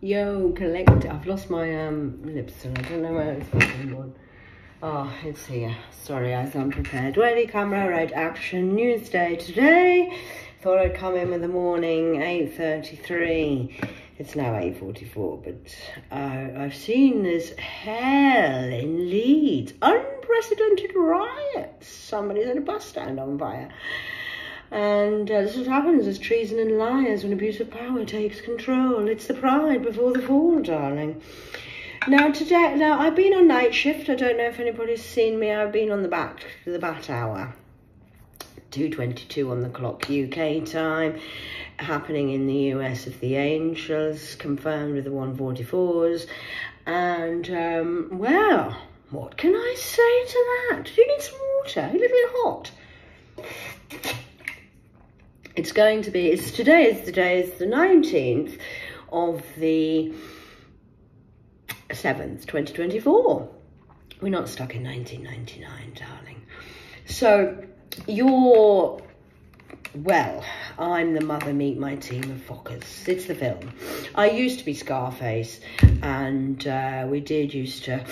Yo, collect. I've lost my lips and I don't know where it's gone. Oh, it's here. Sorry, I was unprepared. Ready, camera, right, action. News day today. Thought I'd come in with the morning, 8:33. It's now 8:44, but I've seen this hell in Leeds. Unprecedented riots. Somebody's at a bus stand on fire. And this is what happens as treason and liars when abuse of power takes control. It's the pride before the fall, darling. Now I've been on night shift. I don't know if anybody's seen me. I've been on the bat hour. 2:22 on the clock UK time. Happening in the US of the Angels, confirmed with the 144s. And, well, what can I say to that? Do you need some water? A little bit hot. It's going to be, today is the 19th of the 7th, 2024. We're not stuck in 1999, darling. So, well, I'm the mother, meet my team of fuckers. It's the film. I used to be Scarface, and we did used to kill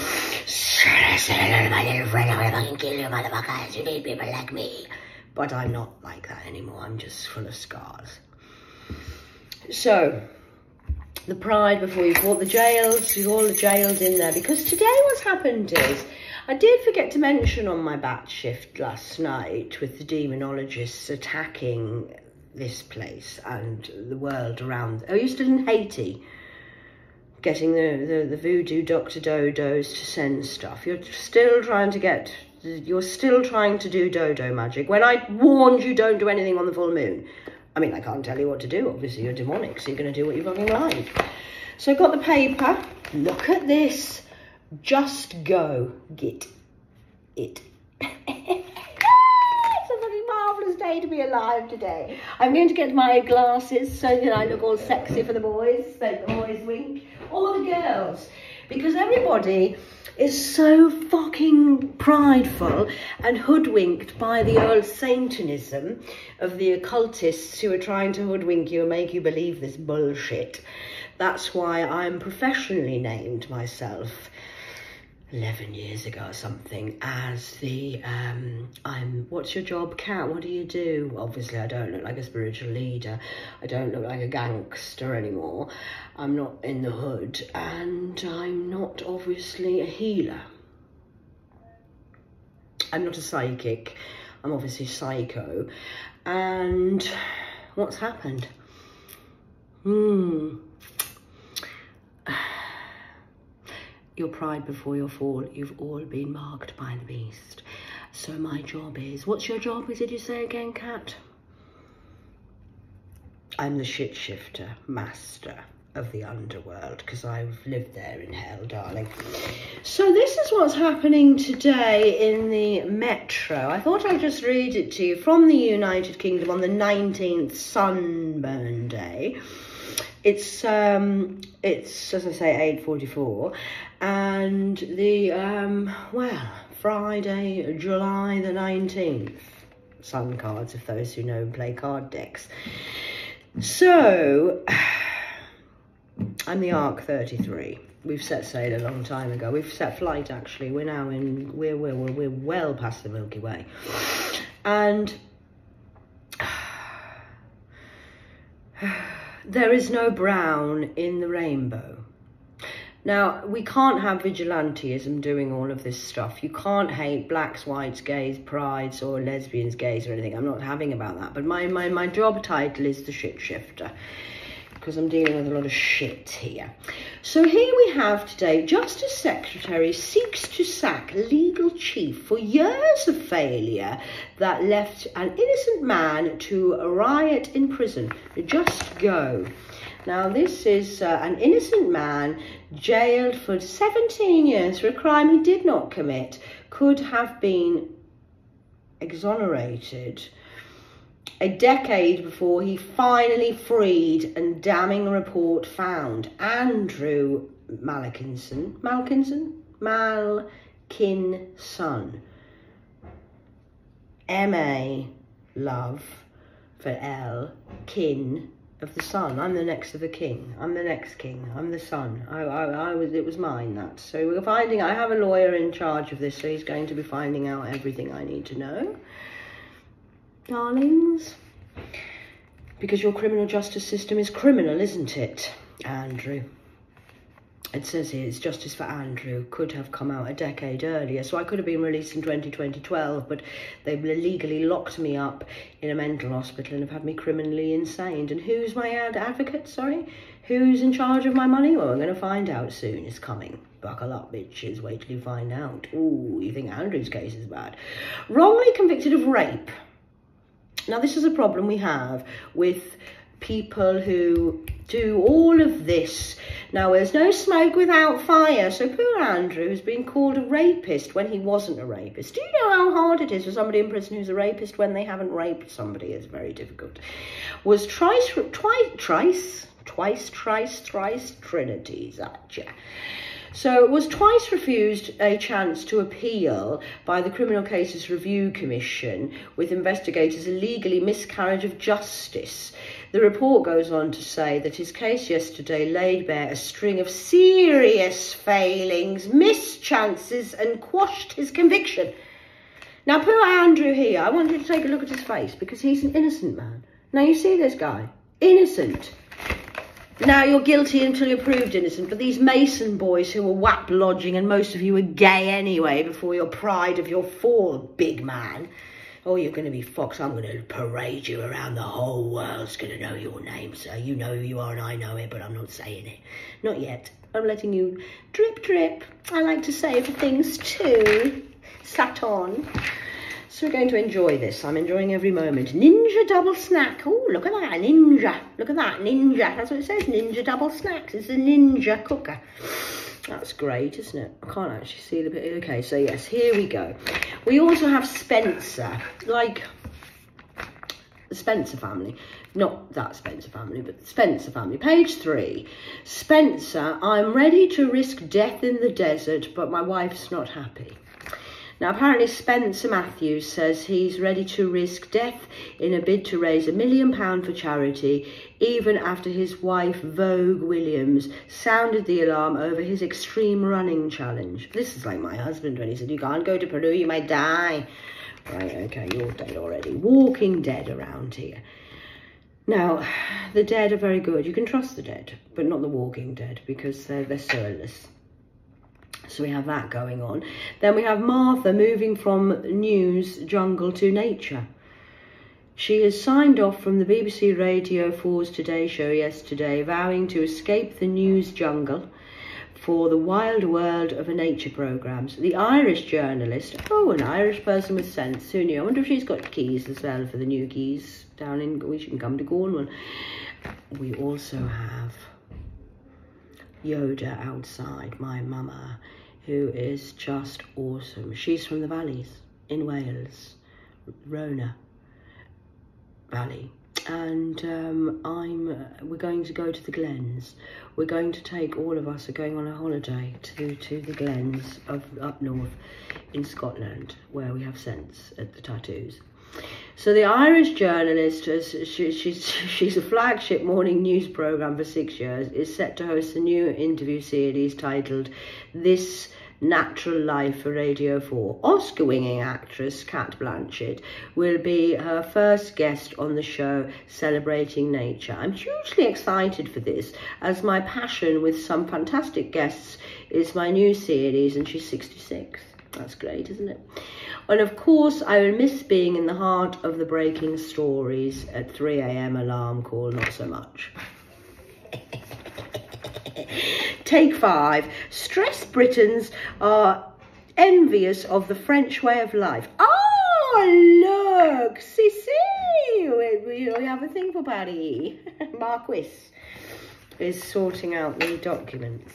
you motherfuckers, you need people like me. But I'm not like that anymore. I'm just full of scars. So, the pride before you fought the jails, you've all the jails in there. Because today what's happened is, I did forget to mention on my bat shift last night with the demonologists attacking this place and the world around. Oh, you're still in Haiti, getting the voodoo Dr. Dodos to send stuff. You're still trying to do dodo magic. When I warned you don't do anything on the full moon. I mean, I can't tell you what to do. Obviously, you're demonic, so you're going to do what you fucking like. So I got the paper. Look at this. Just go get it. It's a fucking marvellous day to be alive today. I'm going to get my glasses so that I look all sexy for the boys. Make the boys wink. Or the girls. Because everybody is so fucking prideful and hoodwinked by the old Satanism of the occultists who are trying to hoodwink you and make you believe this bullshit. That's why I'm professionally named myself 11 years ago or something as the what's your job, cat? What do you do? Obviously I don't look like a spiritual leader. I don't look like a gangster anymore. I'm not in the hood, and I'm not obviously a healer. I'm not a psychic. I'm obviously psycho. And what's happened? Your pride before your fall, you've all been marked by the beast. So my job is, what's your job, did you say again, Kat? I'm the shit shifter master of the underworld, because I've lived there in hell, darling. So this is what's happening today in the metro. I thought I'd just read it to you from the United Kingdom on the 19th sunburn day. It's as I say, 8:44, and the well, Friday, July the 19th. Sun cards, if those who know play card decks. So I'm the ark3. We've set sail a long time ago. We've set flight actually. We're now in. We're well past the Milky Way, and there is no brown in the rainbow. Now, we can't have vigilantism doing all of this stuff. You can't hate blacks, whites, gays, prides, or lesbians, gays, or anything. I'm not having about that. But my job title is the shit shifter, because I'm dealing with a lot of shit here. So here we have today, Justice Secretary seeks to sack legal chief for years of failure that left an innocent man to riot in prison. Just go. Now this is an innocent man jailed for 17 years for a crime he did not commit, could have been exonerated a decade before he finally freed, and damning report found Andrew Malkinson, M-A, love, for L, kin, of the sun. I'm the next of the king. I'm the next king. I'm the sun. It was mine, that. So we're finding, I have a lawyer in charge of this, so he's going to be finding out everything I need to know. Darlings. Because your criminal justice system is criminal, isn't it, Andrew? It says here it's justice for Andrew. Could have come out a decade earlier. So I could have been released in 2012, but they legally locked me up in a mental hospital and have had me criminally insane. And who's my advocate, sorry? Who's in charge of my money? Well, I'm going to find out soon. It's coming. Buckle up, bitches. Wait till you find out. Ooh, you think Andrew's case is bad. Wrongly convicted of rape. Now, this is a problem we have with people who do all of this. Now, there's no smoke without fire. So poor Andrew has been called a rapist when he wasn't a rapist. Do you know how hard it is for somebody in prison who's a rapist when they haven't raped somebody? It's very difficult. Was thrice trinities, So it was twice refused a chance to appeal by the Criminal Cases Review Commission, with investigators illegally miscarriage of justice. The report goes on to say that his case yesterday laid bare a string of serious failings, missed chances, and quashed his conviction. Now, poor Andrew here, I want you to take a look at his face, because he's an innocent man. Now, you see this guy? Innocent. Now, you're guilty until you're proved innocent, but these Mason boys who are whap lodging, and most of you are gay anyway before your pride of your fall, big man. Oh, you're going to be Fox. I'm going to parade you around. The whole world's going to know your name, sir. You know who you are and I know it, but I'm not saying it. Not yet. I'm letting you drip, drip. I like to save things too. Sat on. So we're going to enjoy this. I'm enjoying every moment. Ninja double snack. Oh, look at that, ninja. Look at that, ninja. That's what it says, ninja double snacks. It's a ninja cooker. That's great, isn't it? I can't actually see the bit. Okay, so yes, here we go. We also have Spencer, like the Spencer family. Not that Spencer family, but the Spencer family. Page 3. Spencer, I'm ready to risk death in the desert, but my wife's not happy. Now, apparently Spencer Matthews says he's ready to risk death in a bid to raise £1 million for charity, even after his wife, Vogue Williams, sounded the alarm over his extreme running challenge. This is like my husband when he said, you can't go to Peru, you might die. Right, okay, you're dead already. Walking dead around here. Now, the dead are very good. You can trust the dead, but not the walking dead, because they're soulless. So we have that going on. Then we have Martha moving from news jungle to nature. She has signed off from the BBC Radio 4's Today Show yesterday, vowing to escape the news jungle for the wild world of a nature programmes. The Irish journalist, oh, an Irish person with sense, who knew? I wonder if she's got keys as well for the new keys down in, we can come to Cornwall. We also have Yoda outside, my mama, who is just awesome. She's from the valleys in Wales, Rhona Valley, and we're going to go to the Glens. We're going to take, all of us are going on a holiday to the Glens of up north in Scotland, where we have sense at the tattoos. So the Irish journalist, she's a flagship morning news programme for 6 years, is set to host a new interview series titled This Natural Life for Radio 4. Oscar-winning actress Cat Blanchett will be her first guest on the show, celebrating nature. I'm hugely excited for this, as my passion with some fantastic guests is my new series, and she's 66. That's great, isn't it? And of course, I will miss being in the heart of the breaking stories at 3 AM alarm call, not so much. Take 5. Stressed Britons are envious of the French way of life. Oh, look, Cece, we have a thing for Paris. Marquis is sorting out the documents.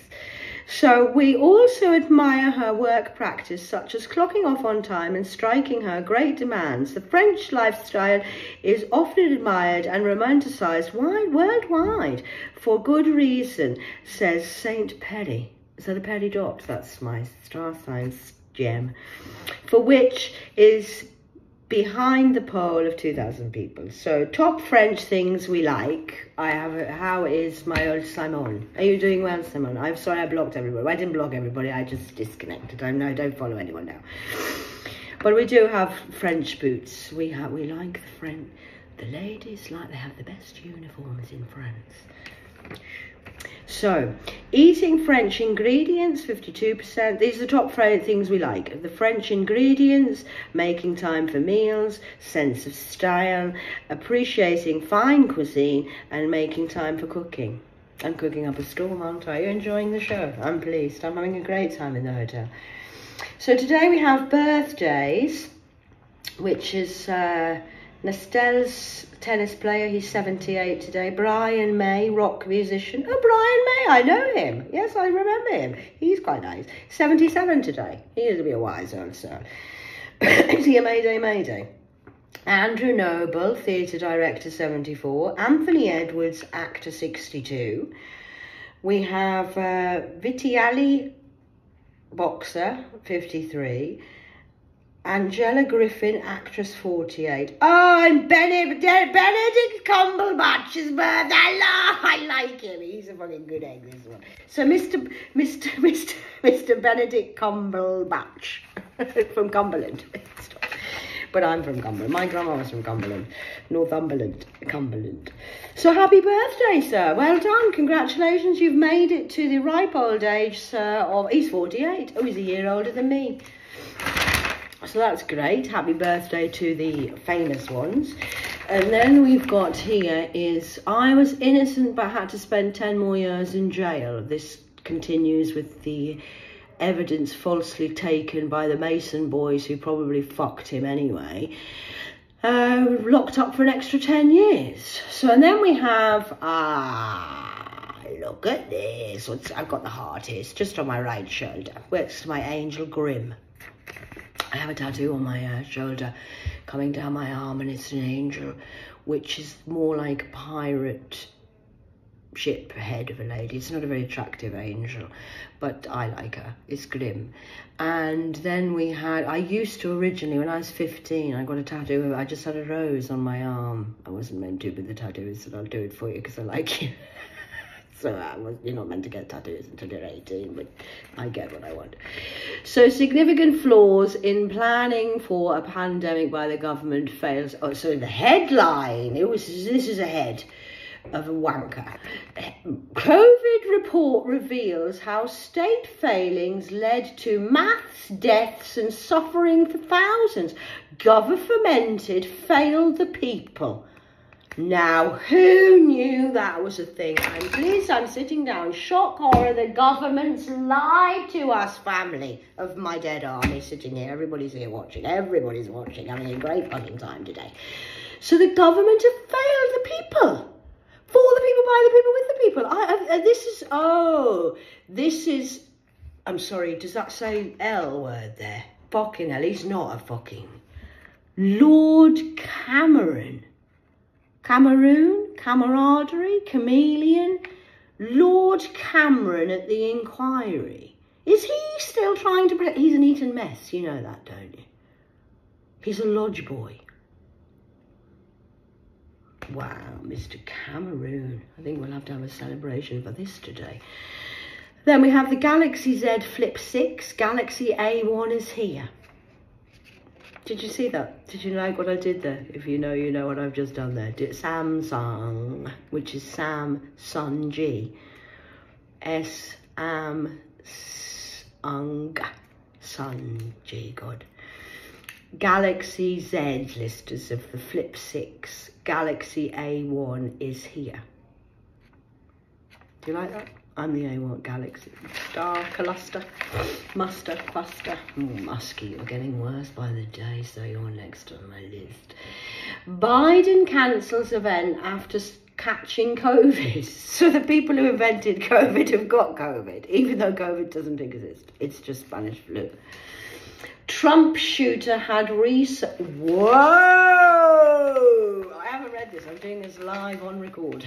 So we also admire her work practice, such as clocking off on time and striking her great demands. The French lifestyle is often admired and romanticised worldwide for good reason, says Saint Perry. Is that a Perry dot? That's my star signs gem. For which is behind the poll of 2,000 people. So top French things we like. How is my old Simon? Are you doing well, Simon? I'm sorry I blocked everybody. Well, I didn't block everybody, I just disconnected. I don't follow anyone now. But we do have French boots. We like the French. The ladies like, they have the best uniforms in France. So, eating French ingredients, 52%. These are the top things we like. The French ingredients, making time for meals, sense of style, appreciating fine cuisine, and making time for cooking. I'm cooking up a storm, aren't I? Are you enjoying the show? I'm pleased. I'm having a great time in the hotel. So today we have birthdays, which is Nestel's tennis player, he's 78 today. Brian May, rock musician. Oh, Brian May, I know him. Yes, I remember him. He's quite nice. 77 today. He is to be a wise old soul. Is he a Mayday? Andrew Noble, theatre director, 74. Anthony Edwards, actor, 62. We have Vitiali, boxer, 53. Angela Griffin, actress, 48. Oh, and Benedict Cumberbatch's birthday. I like him. He's a fucking good egg, this one. So Mr. Benedict Cumberbatch from Cumberland. But I'm from Cumberland. My grandma was from Cumberland. Northumberland. Cumberland. So happy birthday, sir. Well done. Congratulations. You've made it to the ripe old age, sir. He's 48. Oh, he's a year older than me. So that's great. Happy birthday to the famous ones. And then we've got here is, I was innocent but had to spend 10 more years in jail. This continues with the evidence falsely taken by the Mason boys, who probably fucked him anyway. Locked up for an extra 10 years. So, and then we have, look at this. I've got the heart here. It's just on my right shoulder. Next to my angel Grimm. I have a tattoo on my shoulder coming down my arm, and it's an angel, which is more like a pirate ship head of a lady. It's not a very attractive angel, but I like her. It's Grimm. And then we had, I used to originally, when I was 15, I got a tattoo. I just had a rose on my arm. I wasn't meant to, but the tattoo said, I'll do it for you because I like you. So you're not meant to get tattoos until you're 18, but I get what I want. So significant flaws in planning for a pandemic by the government fails. Oh, so the headline, this is a head of a wanker. COVID report reveals how state failings led to mass deaths and suffering for thousands. Governmented failed the people. Now, who knew that was a thing? I'm pleased I'm sitting down. Shock horror, the government's lied to us, family of my dead army sitting here. Everybody's here watching. Everybody's watching. Having a great fucking time today. So the government have failed the people. For the people, by the people, with the people. This is, I'm sorry, does that say L word there? Fucking hell, he's not a fucking. Lord Cameron. Cameroon, camaraderie, chameleon, Lord Cameron at the inquiry. Is he still trying to protect? He's an Eton mess, you know that, don't you? He's a lodge boy. Wow, Mr. Cameroon. I think we'll have to have a celebration for this today. Then we have the Galaxy Z Flip 6. Galaxy A1 is here. Did you see that? Did you like what I did there? If you know, you know what I've just done there. Samsung, which is Samsung G. Sun G, God. Galaxy Z listers of the Flip 6. Galaxy A1 is here. Do you like that? I'm the A1 Galaxy. Star, cluster, muster, fuster. Musky, you're getting worse by the day, so you're next on my list. Biden cancels event after catching COVID. So the people who invented COVID have got COVID, even though COVID doesn't exist. It's just Spanish flu. Trump shooter had research. Whoa! I haven't read this. I'm doing this live on record.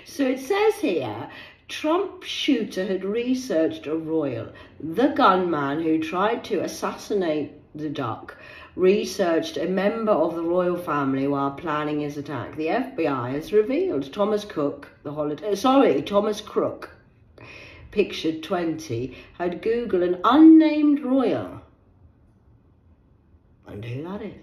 So it says here, Trump shooter had researched a royal, the gunman who tried to assassinate the duck, researched a member of the royal family while planning his attack. The FBI has revealed Thomas Crook, pictured 20, had Googled an unnamed royal. Wonder who that is.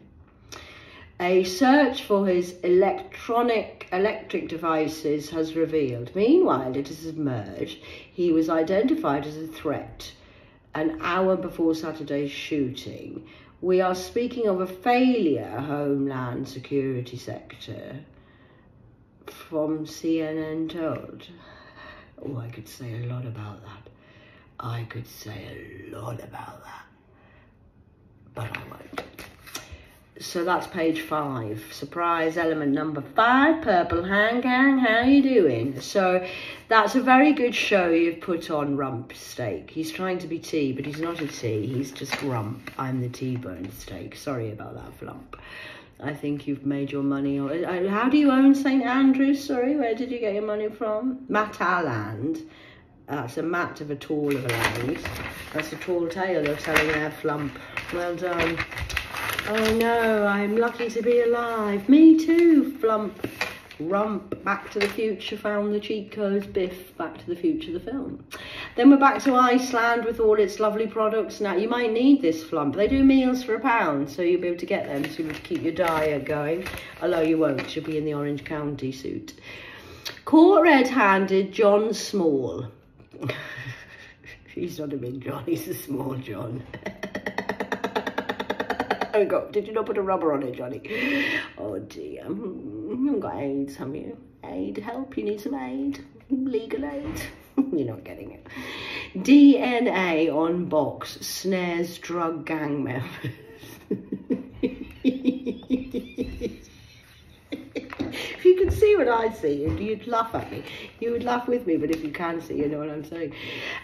A search for his electric devices has revealed. Meanwhile, it has emerged he was identified as a threat an hour before Saturday's shooting. We are speaking of a failure, Homeland Security Sector from CNN told. Oh, I could say a lot about that. I could say a lot about that, but I won't. So that's page 5. Surprise element number 5, Purple Hand Gang, how you doing? So that's a very good show you've put on, Rump Steak. He's trying to be tea, but he's not a tea, he's just rump. I'm the T-bone steak. Sorry about that, Flump. I think you've made your money on... How do you own St. Andrews? Sorry, where did you get your money from? Mataland. That's a mat of a tall of a land. That's a tall tale you're telling there, Flump. Well done. Oh no, I'm lucky to be alive. Me too, Flump. Rump. Back to the Future found the cheat codes. Biff. Back to the Future, the film. Then we're back to Iceland with all its lovely products. Now, you might need this, Flump. They do meals for £1, so you'll be able to get them so you can keep your diet going. Although you won't, you'll be in the Orange County suit. Caught red-handed John Small. He's not a big John, he's a small John. Oh God, did you not put a rubber on it, Johnny? Oh dear. You haven't got AIDS, have you? Aid help? You need some aid? Legal aid? You're not getting it. DNA on box snares drug gang members. If you could see what I see, you'd laugh at me. You would laugh with me, but if you can see, you know what I'm saying.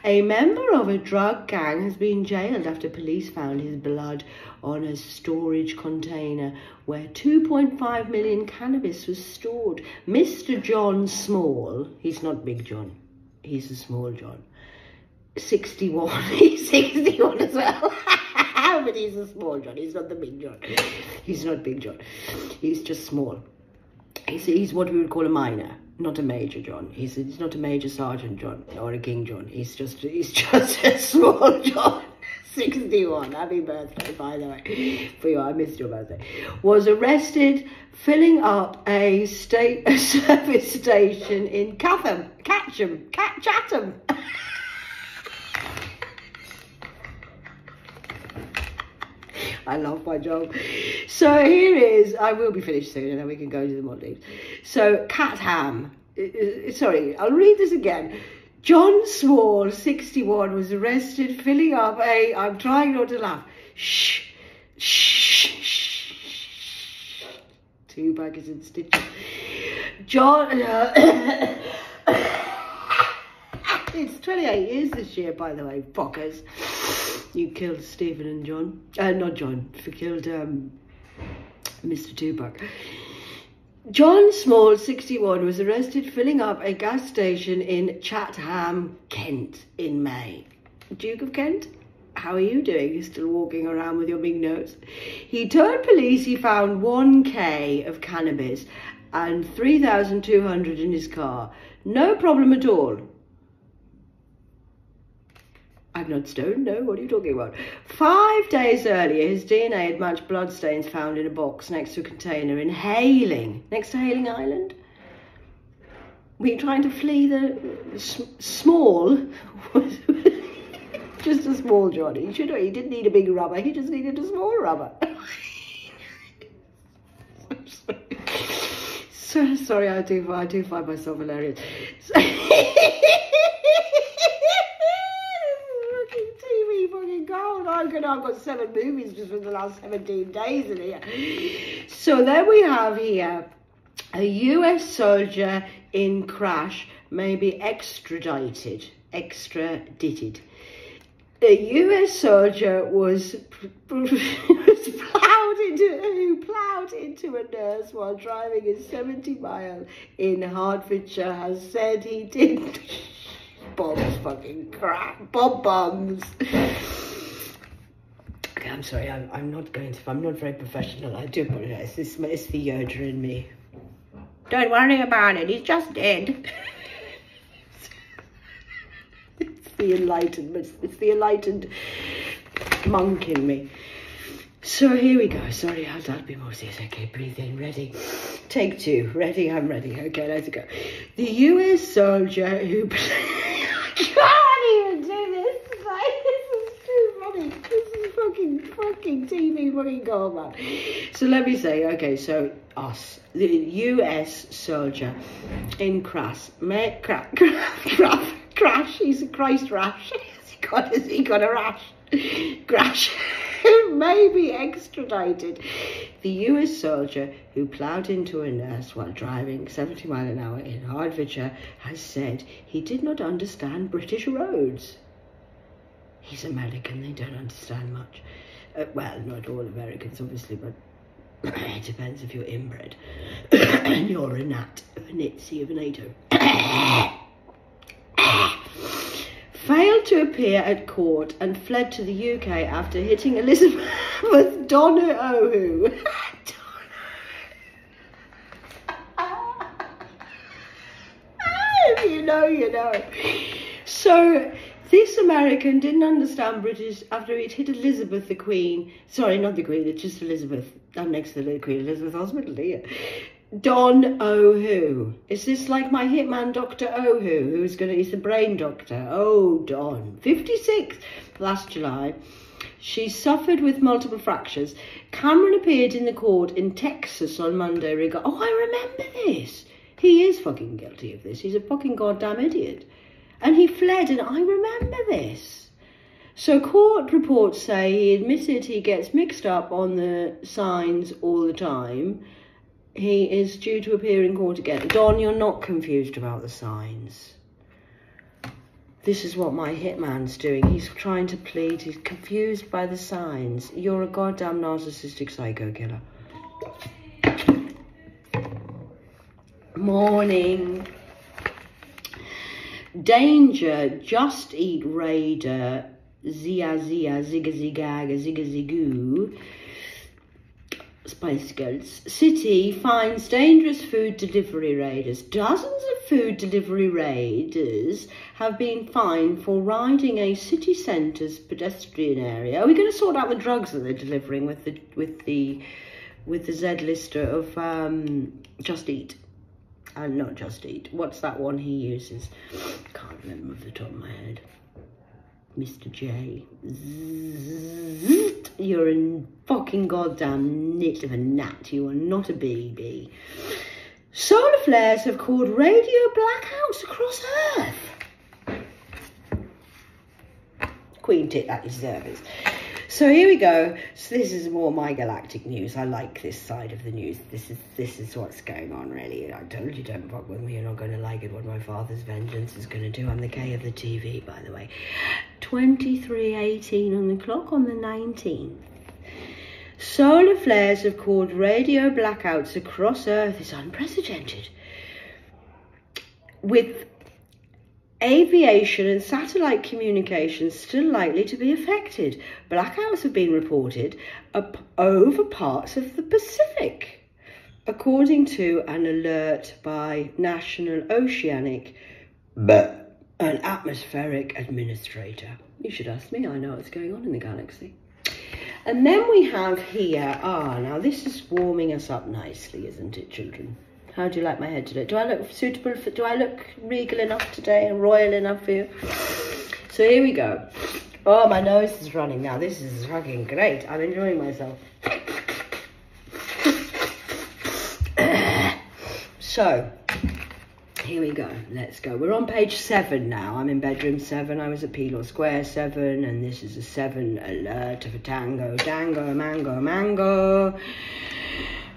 A member of a drug gang has been jailed after police found his blood on a storage container where 2.5 million cannabis was stored. Mr. John Small, he's not Big John, he's a small John. 61, he's 61 as well. But he's a small John, he's not the Big John. He's not Big John, he's just small. He's what we would call a minor, not a major John. He's not a major sergeant John or a King John. He's just a small John. 61. Happy birthday, by the way. For you, I missed your birthday. Was arrested filling up a service station in Chatham. I love my job. So here is, I will be finished soon and then we can go to the Maldives. So Chatham, sorry, I'll read this again. John Small, 61, was arrested filling up a, I'm trying not to laugh, two packets and stitches. John, it's 28 years this year, by the way, fuckers. You killed Stephen and John. Not John. You killed Mr. Tupac. John Small, 61, was arrested filling up a gas station in Chatham, Kent, in May. Duke of Kent, how are you doing? You're still walking around with your big nose. He told police he found 1K of cannabis and 3,200 in his car. No problem at all. I'm not stoned, no, what are you talking about? 5 days earlier, his DNA had matched bloodstains found in a box next to a container in Hayling, next to Hayling Island. Were you trying to flee the small? Just a small Johnny. He didn't need a big rubber, he just needed a small rubber. So sorry, I do find myself hilarious. I've got 7 movies just for the last 17 days in here. So then we have here a US soldier in crash may be extradited. A US soldier who ploughed into a nurse while driving a 70-mile in Hertfordshire has said he did bombs fucking crap. Bombs. I'm sorry, I'm not very professional. I do apologize. It's the Yoda in me. Don't worry about it, he's just dead. It's the enlightened monk in me. So here we go. Sorry, I'll be more serious. Okay, breathe in, ready. Take 2, ready, I'm ready. Okay, let's go. The US soldier who... I can't even do this. This is too funny. This is fucking TV fucking gold, man. So let me say, okay, so us, the US soldier in crash, he's a Christ rash. Has he got a rash? Crash. May be extradited. The US soldier who ploughed into a nurse while driving 70 miles an hour in Hertfordshire has said he did not understand British roads. He's American, they don't understand much. Well, not all Americans, obviously, but it depends if you're inbred. And you're a nat, a nitsy of a NATO. Failed to appear at court and fled to the UK after hitting Elizabeth Donoghue. If you know, you know. So this American didn't understand British after he'd hit Elizabeth the Queen. Sorry, not the Queen, it's just Elizabeth. I'm next to the Queen Elizabeth Hospital here. Don O'Who. Is this like my hitman Dr. O'Who, he's the brain doctor? Oh, Don. 56 last July. She suffered with multiple fractures. Cameron appeared in the court in Texas on Monday. Oh, I remember this. He is fucking guilty of this. He's a fucking goddamn idiot. And he fled, and I remember this. So court reports say he admitted he gets mixed up on the signs all the time. He is due to appear in court again. Don, you're not confused about the signs. This is what my hitman's doing. He's trying to plead. He's confused by the signs. You're a goddamn narcissistic psycho killer. Morning. Danger. Just Eat Raider. Zia Zigga Zigga Zigga Zigoo. Spice Girls. City finds dangerous food delivery raiders. Dozens of food delivery raiders have been fined for riding a city centre's pedestrian area. Are we going to sort out the drugs that they're delivering with the Z-lister of Just Eat? Not Just Eat. What's that one he uses? Can't remember off the top of my head. Mr. J. Zzzt. You're a fucking goddamn nit of a gnat. You are not a baby. Solar flares have caused radio blackouts across Earth. Queen tit, that is service. So here we go. So this is more my galactic news. I like this side of the news. This is what's going on, really. I told you, don't fuck with me. You're not going to like it. What my father's vengeance is going to do. I'm the K of the TV, by the way. 23:18 on the clock on the 19th. Solar flares have caused radio blackouts across Earth. It's unprecedented. With aviation and satellite communications still likely to be affected. Blackouts have been reported over parts of the Pacific, according to an alert by National Oceanic and Atmospheric Administrator. You should ask me, I know what's going on in the galaxy. And then we have here, now this is warming us up nicely, isn't it, children? How do you like my head today? Do I look suitable for, do I look regal enough today and royal enough for you? So here we go. Oh, my nose is running now. This is fucking great. I'm enjoying myself. So, here we go. Let's go. We're on page 7 now. I'm in bedroom 7. I was at Peel Square 7. And this is a 7 alert of a tango, dango, mango, mango.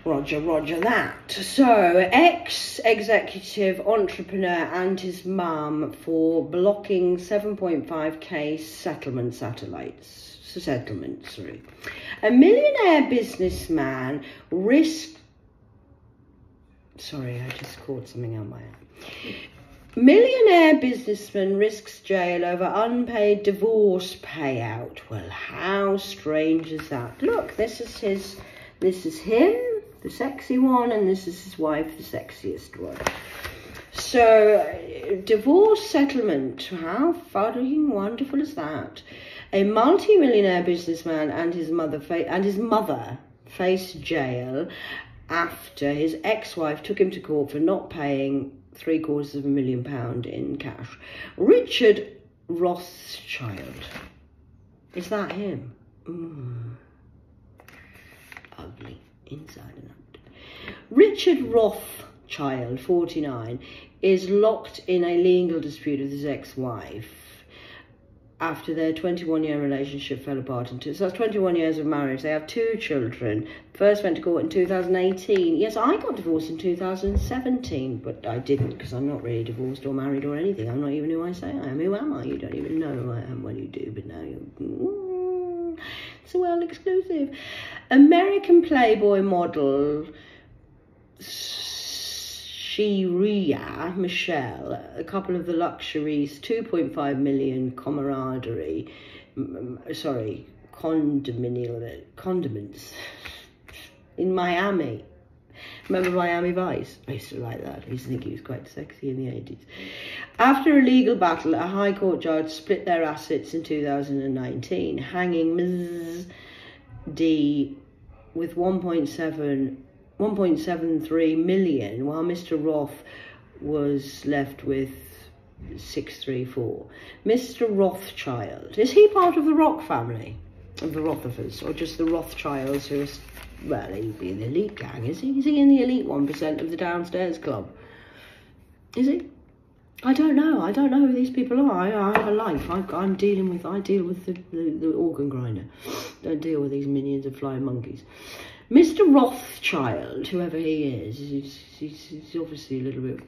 Roger, roger that. So, ex-executive entrepreneur and his mum for blocking 7.5k settlements. A millionaire businessman risked... Sorry, I just caught something on my hand. Millionaire businessman risks jail over unpaid divorce payout. Well, how strange is that? Look, this is him, the sexy one, and this is his wife, the sexiest one. So, divorce settlement, how fucking wonderful is that? A multi-millionaire businessman and his mother face jail after his ex-wife took him to court for not paying £750,000 in cash. Richard Rothschild. Is that him? Ugly, inside and out. Richard Rothschild, 49, is locked in a legal dispute with his ex-wife after their 21-year relationship fell apart. So that's 21 years of marriage. They have 2 children. First went to court in 2018. Yes, I got divorced in 2017, but I didn't because I'm not really divorced or married or anything. I'm not even who I say I am. Who am I? You don't even know who I am. Well, you do, but now you're... It's a world exclusive. American Playboy model Shiria Michelle, a couple of the luxuries, 2.5 million condiments in Miami. Remember Miami Vice? I used to like that. I used to think he was quite sexy in the 80s. After a legal battle, a High Court judge split their assets in 2019, hanging Ms. D with 1.73 million, while Mr. Roth was left with 634. Mr. Rothschild, is he part of the Rock family, of the Rotherfords, or just the Rothschilds who are, well, he'd be in the elite gang, is he? Is he in the elite 1% of the downstairs club? Is he? I don't know. I don't know who these people are. I have a life. I deal with the organ grinder. Don't deal with these minions of flying monkeys. Mr. Rothschild, whoever he is, he's obviously a little bit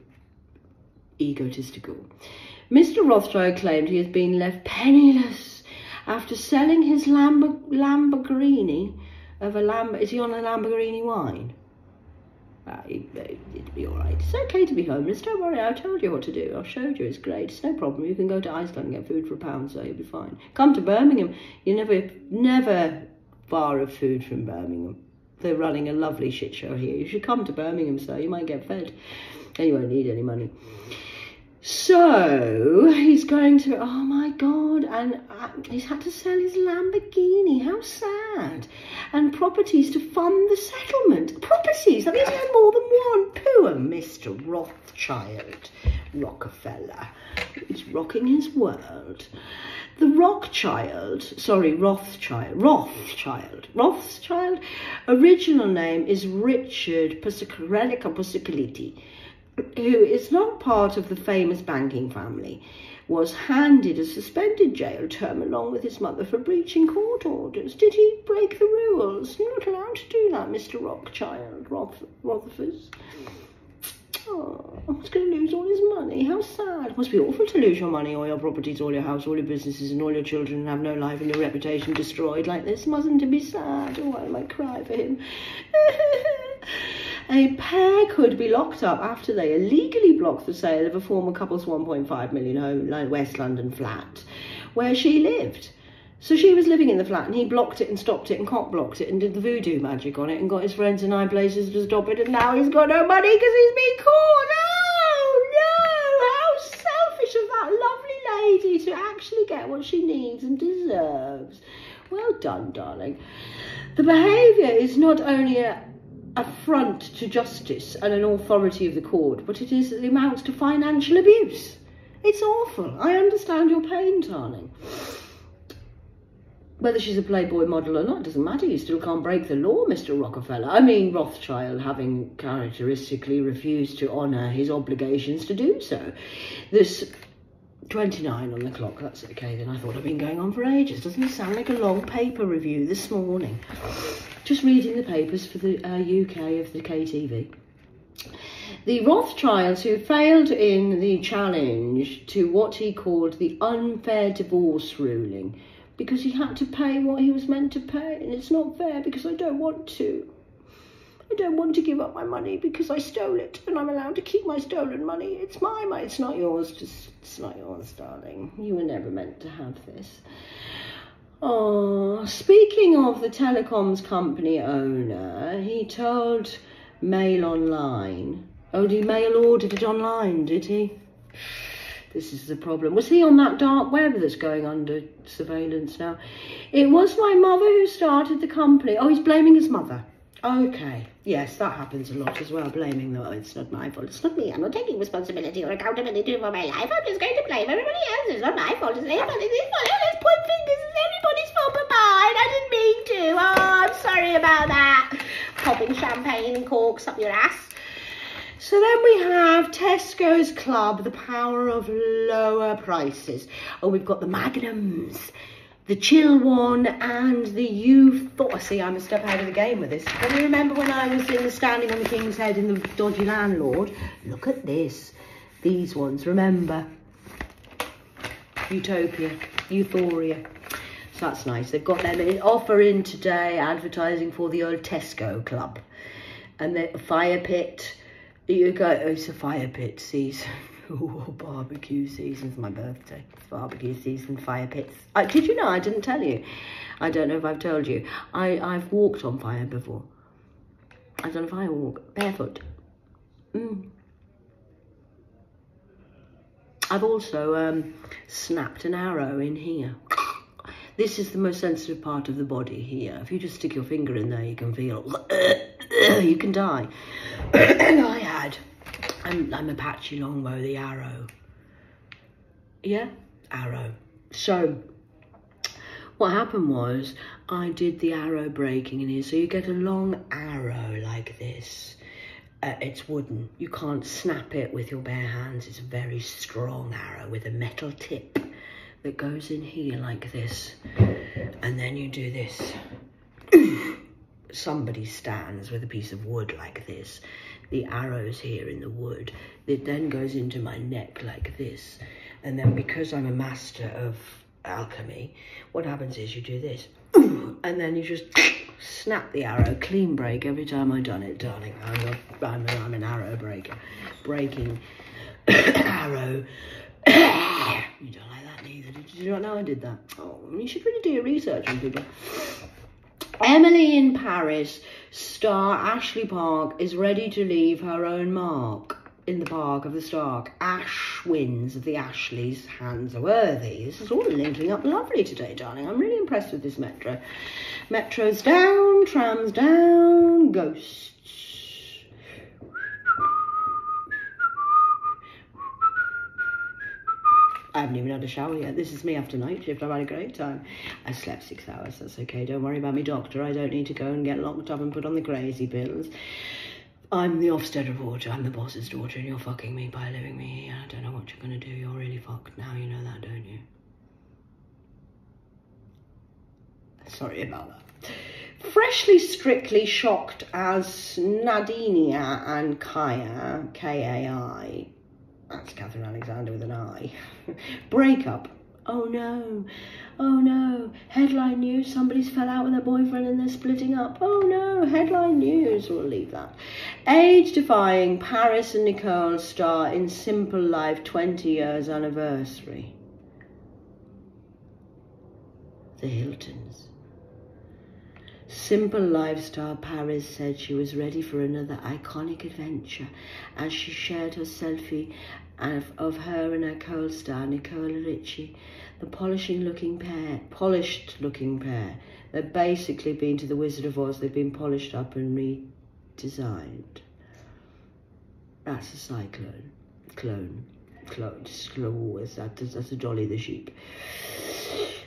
egotistical. Mr. Rothschild claimed he has been left penniless after selling his Lamborghini of a Is he on a Lamborghini wine? It'd be all right. It's okay to be homeless. Don't worry, I told you what to do. I showed you. It's great. It's no problem. You can go to Iceland and get food for £1, so you'll be fine. Come to Birmingham. You never far of food from Birmingham. They're running a lovely shit show here. You should come to Birmingham, sir. You might get fed. And you won't need any money. So, he's going to... Oh, my God. And he's had to sell his Lamborghini. How sad. And properties to fund the settlement. Properties. I mean, he had more than one. Poor Mr. Rothschild. Rockefeller. He's rocking his world. The Rothschild, original name is Richard Pasquality, who is not part of the famous banking family, was handed a suspended jail term along with his mother for breaching court orders. Did he break the rules? You're not allowed to do that, Mr. Rothschild, Rotherfords. Oh, he's going to lose all his money. How sad. It must be awful to lose your money, all your properties, all your house, all your businesses, and all your children, and have no life and your reputation destroyed like this. Mustn't it be sad? Oh, I might cry for him. A pair could be locked up after they illegally blocked the sale of a former couple's 1.5 million home, West London flat, where she lived. So she was living in the flat and he blocked it and stopped it and cock-blocked it and did the voodoo magic on it and got his friends in high places to stop it, and now he's got no money because he's been caught. Oh no! How selfish of that lovely lady to actually get what she needs and deserves. Well done, darling. The behaviour is not only an affront to justice and an authority of the court, but it amounts to financial abuse. It's awful. I understand your pain, darling. Whether she's a Playboy model or not, doesn't matter. You still can't break the law, Mr. Rothschild, having characteristically refused to honour his obligations to do so. There's 29 on the clock. That's okay then. I thought I'd been going on for ages. Doesn't it sound like a long paper review this morning? Just reading the papers for the UK of the KTV. The Rothschilds, who failed in the challenge to what he called the unfair divorce ruling, because he had to pay what he was meant to pay, and it's not fair because I don't want to. I don't want to give up my money because I stole it and I'm allowed to keep my stolen money. It's my money. It's not yours. It's not yours, darling. You were never meant to have this. Oh, speaking of the telecoms company owner, he told Mail Online. Oh, did he mail ordered it online, did he? This is the problem. Was he on that dark web that's going under surveillance now? It was my mother who started the company. Oh, he's blaming his mother. Okay. Yes, that happens a lot as well, blaming them. Oh, it's not my fault. It's not me. I'm not taking responsibility or accountability for my life. I'm just going to blame everybody else. It's not my fault. It's everybody's fault. Let's point fingers. It's everybody's fault but mine. I didn't mean to. Oh, I'm sorry about that. Popping champagne and corks up your ass. So then we have Tesco's Club, the power of lower prices. Oh, we've got the Magnums, the Chill One, and the Youth. See, I'm a step ahead of the game with this. Can you remember when I was in the Standing on the King's Head in the Dodgy Landlord? Look at this. These ones, remember. Utopia, Euphoria. So that's nice. They've got them in offer in today, advertising for the old Tesco Club. And the Fire Pit. You go, oh, it's a fire pit season. Oh, barbecue season. For my birthday. It's barbecue season, fire pits. Did you know? I didn't tell you. I don't know if I've told you. I've walked on fire before. I've done a fire walk, barefoot. I've also snapped an arrow in here. This is the most sensitive part of the body here. If you just stick your finger in there, you can feel, you can die. I'm Apache Longbow, the arrow. Yeah, arrow. So, what happened was, I did the arrow breaking in here. So you get a long arrow like this. It's wooden. You can't snap it with your bare hands. It's a very strong arrow with a metal tip that goes in here like this. And then you do this. Somebody stands with a piece of wood like this. The arrow's here in the wood. It then goes into my neck like this. And then because I'm a master of alchemy, what happens is you do this. And then you just snap the arrow, clean break every time I've done it, darling. I'm an arrow breaker. Breaking arrow. You don't like that neither, did you? Not know I did that. Oh, you should really do your research on people. Emily in Paris, star Ashley Park, is ready to leave her own mark in the park of the Stark. Ash wins of the Ashleys, hands are worthy. This is all linking up lovely today, darling. I'm really impressed with this metro. Metro's down, trams down, ghosts. I haven't even had a shower yet. This is me after night shift. I've had a great time. I slept 6 hours. That's okay. Don't worry about me, doctor. I don't need to go and get locked up and put on the crazy pills. I'm the Ofsted reporter. I'm the boss's daughter, and you're fucking me by leaving me here. I don't know what you're going to do. You're really fucked now. You know that, don't you? Sorry about that. Freshly strictly shocked as Nadinia and Kaya, K-A-I. That's Catherine Alexander with an I. Breakup. Oh no. Oh no. Headline news. Somebody's fell out with their boyfriend and they're splitting up. Oh no. Headline news. We'll leave that. Age-defying Paris and Nicole star in Simple Life 20 years anniversary. The Hiltons. Simple Lifestyle Paris said she was ready for another iconic adventure as she shared her selfie of her and her co-star Nicola Ricci, the polished looking pair. They've basically been to the Wizard of Oz. They've been polished up and redesigned. That's a cyclone. Clone. That's a Dolly the sheep.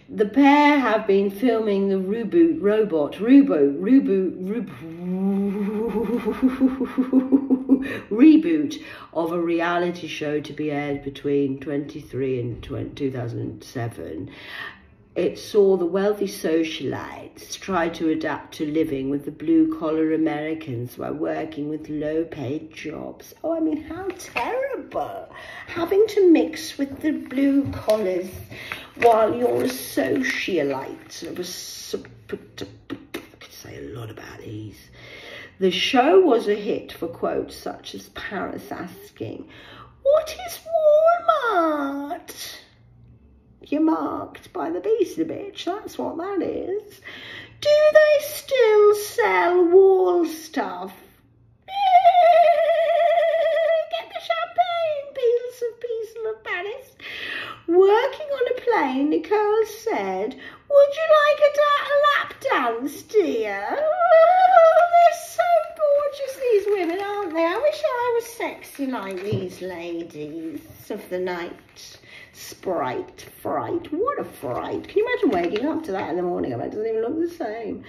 The pair have been filming the reboot of a reality show to be aired between 2003 and 2007. It saw the wealthy socialites try to adapt to living with the blue-collar Americans while working with low-paid jobs. Oh, I mean, how terrible. Having to mix with the blue-collars while you're a socialite. I could say a lot about these. The show was a hit for quotes such as Paris asking, "What is Walmart?" You're marked by the beast, bitch. That's what that is. Do they still sell wall stuff? Get the champagne, Peel of Paris. Working on a plane, Nicole said, "Would you like a lap dance, dear?" Oh, they're so gorgeous, these women, aren't they? I wish I was sexy like these ladies of the night. Sprite, fright, what a fright. Can you imagine waking up to that in the morning? I bet it doesn't even look the same.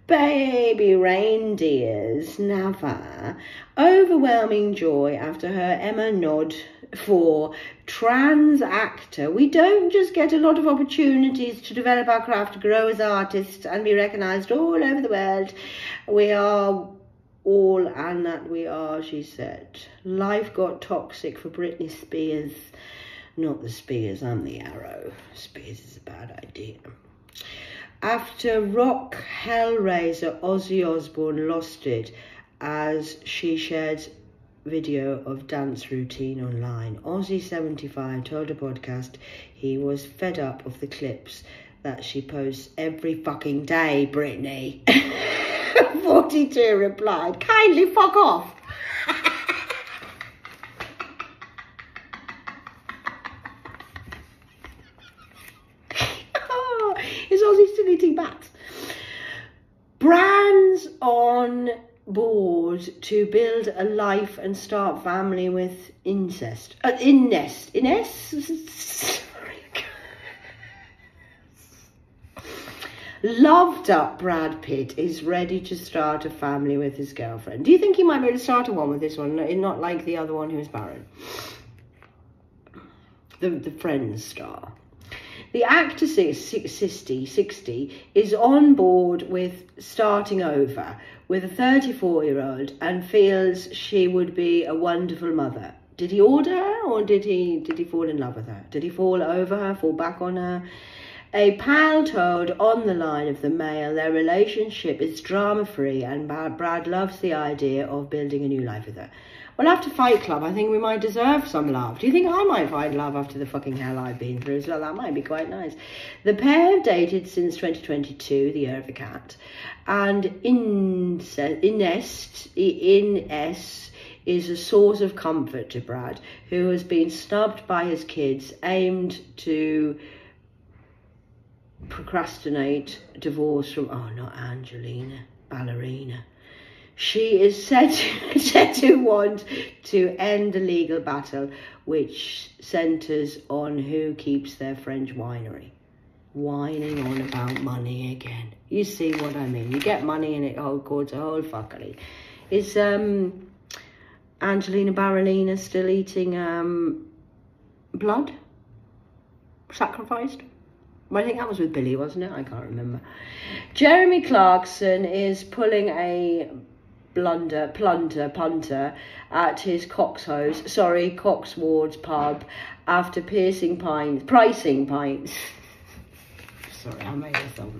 Baby reindeers, never. Overwhelming joy after her Emma nod for trans actor. We don't just get a lot of opportunities to develop our craft, grow as artists and be recognised all over the world. We are all, and that we are, she said. Life got toxic for Britney Spears. Not the Spears, I'm the arrow. Spears is a bad idea. After rock hellraiser Ozzy Osbourne lost it as she shared video of dance routine online, Ozzy 75 told a podcast he was fed up of the clips that she posts every fucking day, Britney. 42 replied, "Kindly fuck off." Is Ozzy still eating bats? Brands on board to build a life and start family with incest. Loved up Brad Pitt is ready to start a family with his girlfriend. Do you think he might be able to start a one with this one? Not like the other one who was barren. The Friends star. The actor 60 is on board with starting over with a 34-year-old and feels she would be a wonderful mother. Did he order her, or did he fall in love with her? Did he fall over her, fall back on her? A pal told On the Line of the Mail their relationship is drama-free and Brad loves the idea of building a new life with her. Well, after Fight Club, I think we might deserve some love. Do you think I might find love after the fucking hell I've been through as well? That might be quite nice. The pair have dated since 2022, the year of the cat. And Ines is a source of comfort to Brad, who has been snubbed by his kids, aimed to procrastinate divorce from, oh, not Angelina, ballerina. She is said to want to end the legal battle, which centres on who keeps their French winery. Whining on about money again. You see what I mean? You get money and it causes a whole fuckery. Is Angelina Ballerina still eating blood? Sacrificed? I think that was with Billy, wasn't it? I can't remember. Jeremy Clarkson is pulling a punter at his Coxward's pub after pricing pints. Sorry, I made myself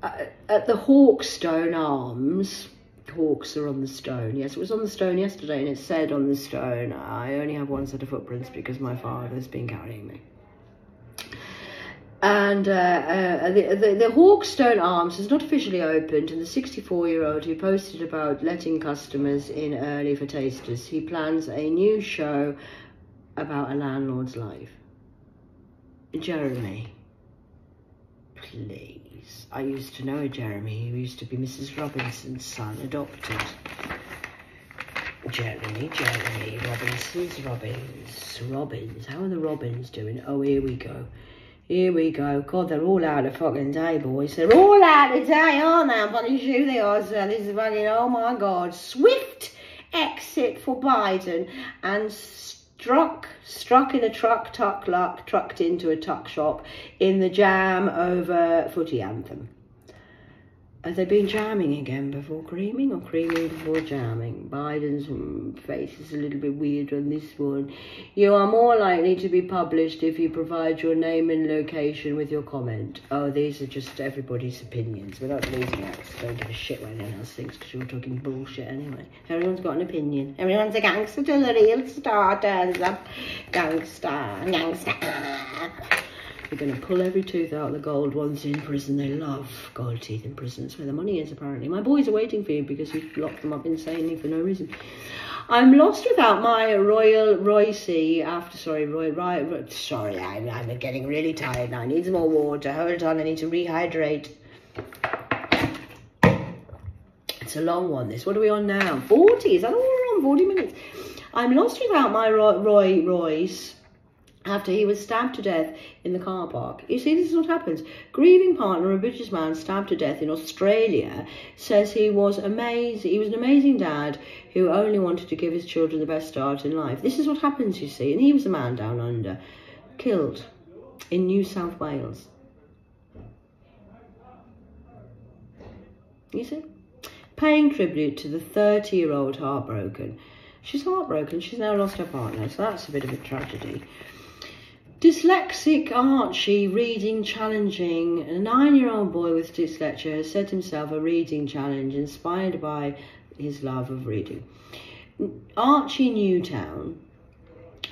laugh. At the Hawkstone Arms. Hawks are on the stone. Yes, it was on the stone yesterday, and it said on the stone, I only have one set of footprints because my father's been carrying me. And the Hawkstone Arms has not officially opened, and the 64-year-old who posted about letting customers in early for tasters, he plans a new show about a landlord's life. Jeremy, please. I used to know Jeremy. He used to be Mrs. Robinson's son, adopted. Jeremy, Robbins. How are the Robins doing? Oh, here we go. Here we go. God, they're all out of fucking day, boys. They're all out of day, aren't they? I'm bloody sure they are. So this is fucking, oh my God. Swift exit for Biden and struck in a trucked into a tuck shop in the jam over footy anthem. Have they been jamming again before creaming, or creaming before jamming? Biden's face is a little bit weird on this one. You are more likely to be published if you provide your name and location with your comment. Oh, these are just everybody's opinions. We're not losing out. Don't give a shit what anyone else thinks, because you're talking bullshit anyway. Everyone's got an opinion. Everyone's a gangster till the real star turns up. GamSTAR, GamSTAR. We're going to pull every tooth out, the gold ones in prison. They love gold teeth in prison. That's where the money is, apparently. My boys are waiting for you because you've locked them up insanely for no reason. I'm lost without my Royal Roycey after, sorry, I'm getting really tired now. I need some more water. Hold on, I need to rehydrate. It's a long one, this. What are we on now? 40, is that all we're on? 40 minutes. I'm lost without my Royce after he was stabbed to death in the car park. You see, this is what happens. Grieving partner, a British man stabbed to death in Australia, says he was amazing. He was an amazing dad who only wanted to give his children the best start in life. This is what happens, you see. And he was a man down under, killed in New South Wales. You see? Paying tribute to the 30-year-old heartbroken. She's heartbroken. She's now lost her partner, so that's a bit of a tragedy. Dyslexic Archie reading challenging. A 9-year-old boy with dyslexia has set himself a reading challenge inspired by his love of reading. Archie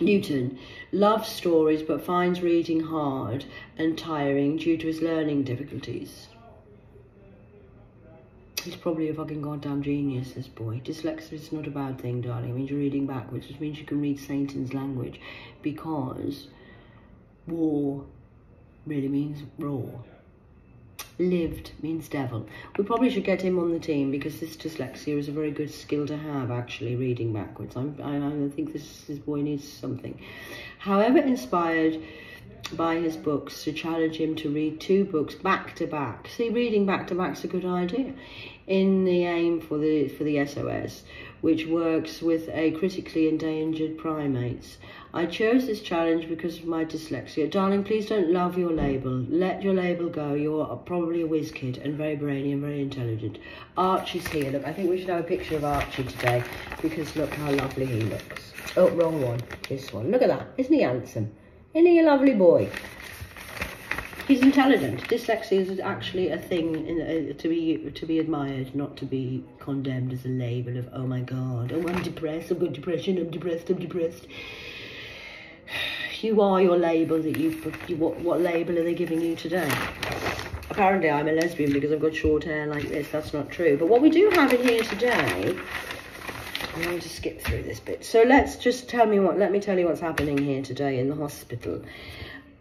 Newton loves stories but finds reading hard and tiring due to his learning difficulties. He's probably a fucking goddamn genius, this boy. Dyslexia is not a bad thing, darling. It means you're reading backwards, which means you can read Satan's language, because war really means raw. Lived means devil. We probably should get him on the team, because this dyslexia is a very good skill to have, actually, reading backwards. I think this boy needs something. However, inspired by his books to challenge him to read 2 books back to back. See, reading back to back is a good idea. In the aim for the SOS, which works with a critically endangered primates. I chose this challenge because of my dyslexia. Darling, please don't love your label. Let your label go. You're probably a whiz kid and very brainy and very intelligent. Archie's here. Look, I think we should have a picture of Archie today, because look how lovely he looks. Oh, wrong one. This one. Look at that. Isn't he handsome? Isn't he a lovely boy? He's intelligent. Dyslexia is actually a thing to be admired, not to be condemned as a label of, oh my God, oh, I'm depressed, I've got depression, I'm depressed. You are your label that what label are they giving you today? Apparently I'm a lesbian because I've got short hair like this. That's not true. But what we do have in here today, I'm going to skip through this bit. So let me tell you what's happening here today in the hospital